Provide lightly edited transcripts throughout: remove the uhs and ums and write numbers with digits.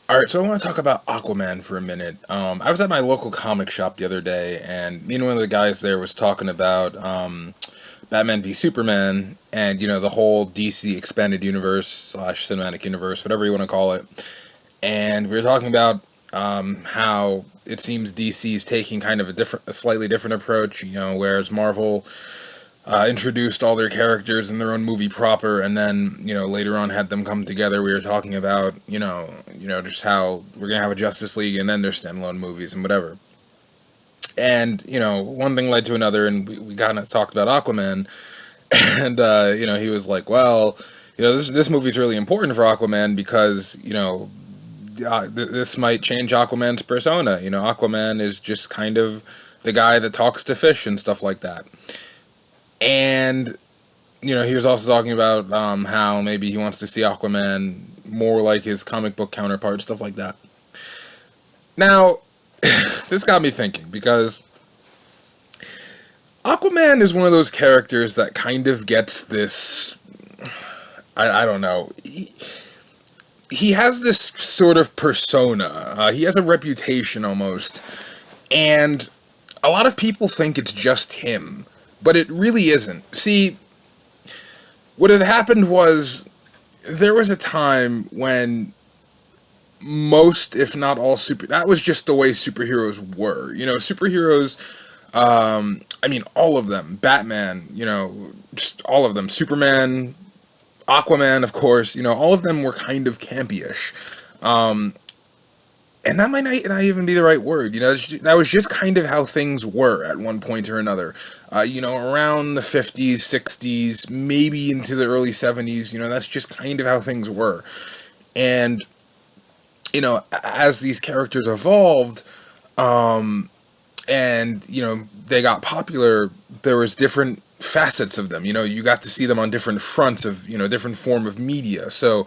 All right, so I want to talk about Aquaman for a minute. I was at my local comic shop the other day, and me and one of the guys there was talking about Batman v Superman, and the whole DC expanded universe slash cinematic universe, whatever you want to call it. And we were talking about how it seems DC is taking kind of a slightly different approach. Whereas Marvel introduced all their characters in their own movie proper, and then later on had them come together. We were talking about just how we're gonna have a Justice League and then their standalone movies and whatever. And one thing led to another, and we kind of talked about Aquaman, and he was like, well, this movie's really important for Aquaman because this might change Aquaman's persona. Aquaman is just kind of the guy that talks to fish and stuff like that. And he was also talking about how maybe he wants to see Aquaman more like his comic book counterpart, stuff like that. Now, this got me thinking, because Aquaman is one of those characters that kind of gets this, I don't know, he has this sort of persona, he has a reputation almost, and a lot of people think it's just him, but it really isn't. See, what had happened was, there was a time when most, if not all, that was just the way superheroes were. Superheroes, all of them. Batman, just all of them. Superman, Aquaman, of course, all of them were kind of campy-ish. And that might not even be the right word. That was just kind of how things were at one point or another. Around the 50s, 60s, maybe into the early 70s, that's just kind of how things were. And, as these characters evolved, and, they got popular, there was different facets of them. You got to see them on different fronts of, different form of media. So,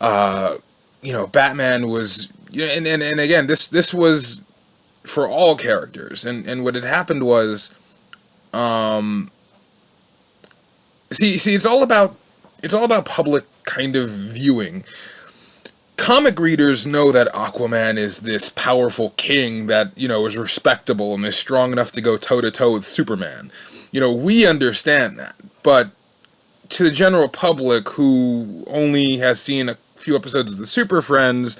Batman was, and again, this was for all characters, and what had happened was, it's all about public kind of viewing. Comic readers know that Aquaman is this powerful king that, is respectable and is strong enough to go toe-to-toe with Superman. We understand that, but to the general public who only has seen a few episodes of the Super Friends,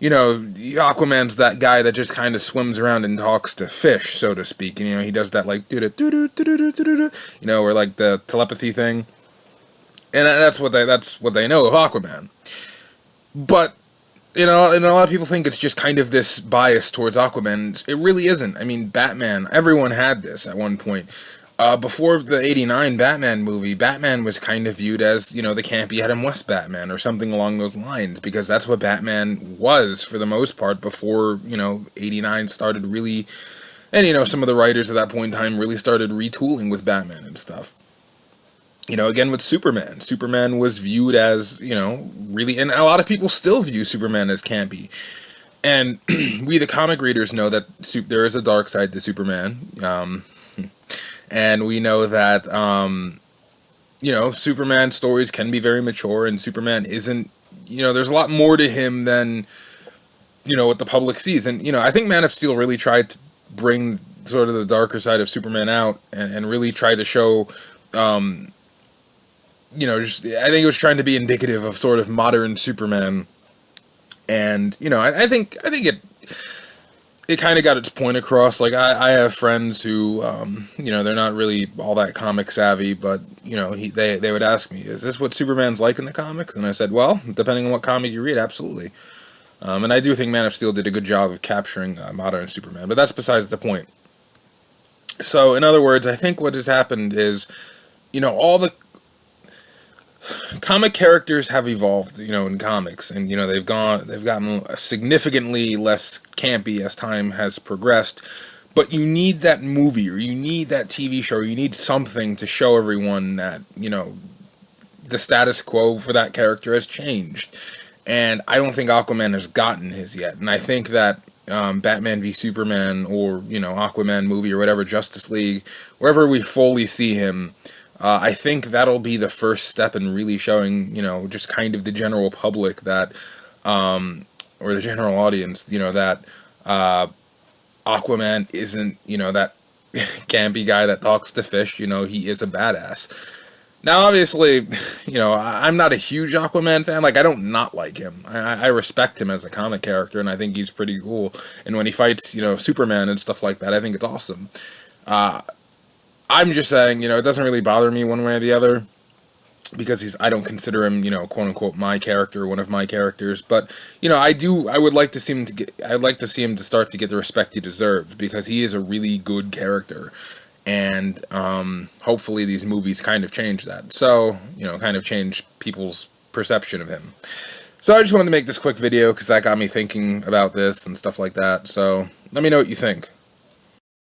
Aquaman's that guy that just kind of swims around and talks to fish, so to speak. And, he does that, like, or like the telepathy thing. And that's what they know of Aquaman. But, and a lot of people think it's just kind of this bias towards Aquaman. It really isn't. I mean, Batman, everyone had this at one point. Before the 89 Batman movie, Batman was kind of viewed as, the campy Adam West Batman, or something along those lines, because that's what Batman was, for the most part, before, 89 started really, and, some of the writers at that point in time really started retooling with Batman and stuff. Again, with Superman. Superman was viewed as, really, and a lot of people still view Superman as campy. And we, the comic readers, know that there is a dark side to Superman. And we know that, Superman stories can be very mature, and Superman isn't, there's a lot more to him than, what the public sees. And, I think Man of Steel really tried to bring sort of the darker side of Superman out, and really tried to show, I think it was trying to be indicative of sort of modern Superman. And, I think it kind of got its point across. Like, I have friends who, they're not really all that comic savvy, but, they would ask me, is this what Superman's like in the comics? And I said, well, depending on what comic you read, absolutely. And I do think Man of Steel did a good job of capturing modern Superman, but that's besides the point. So, in other words, I think what has happened is, all the comic characters have evolved, in comics, and they've gotten significantly less campy as time has progressed. But you need that movie, or you need that TV show, or you need something to show everyone that the status quo for that character has changed. And I don't think Aquaman has gotten his yet. And I think that Batman v Superman, or Aquaman movie, or whatever, Justice League, wherever we fully see him, I think that'll be the first step in really showing, just kind of the general public that or the general audience, you know, that Aquaman isn't, you know, that campy guy that talks to fish. You know, he is a badass. Now, obviously, you know, I'm not a huge Aquaman fan. Like, I don't not like him. I respect him as a comic character, and I think he's pretty cool. And when he fights, you know, Superman and stuff like that, I think it's awesome. I'm just saying, you know, it doesn't really bother me one way or the other, because I don't consider him, you know, quote unquote my character, one of my characters. But, you know, I would like to see him I'd like to see him to start to get the respect he deserves, because he is a really good character. And hopefully these movies kind of change that. So, you know, kind of change people's perception of him. So I just wanted to make this quick video because that got me thinking about this and stuff like that. So let me know what you think.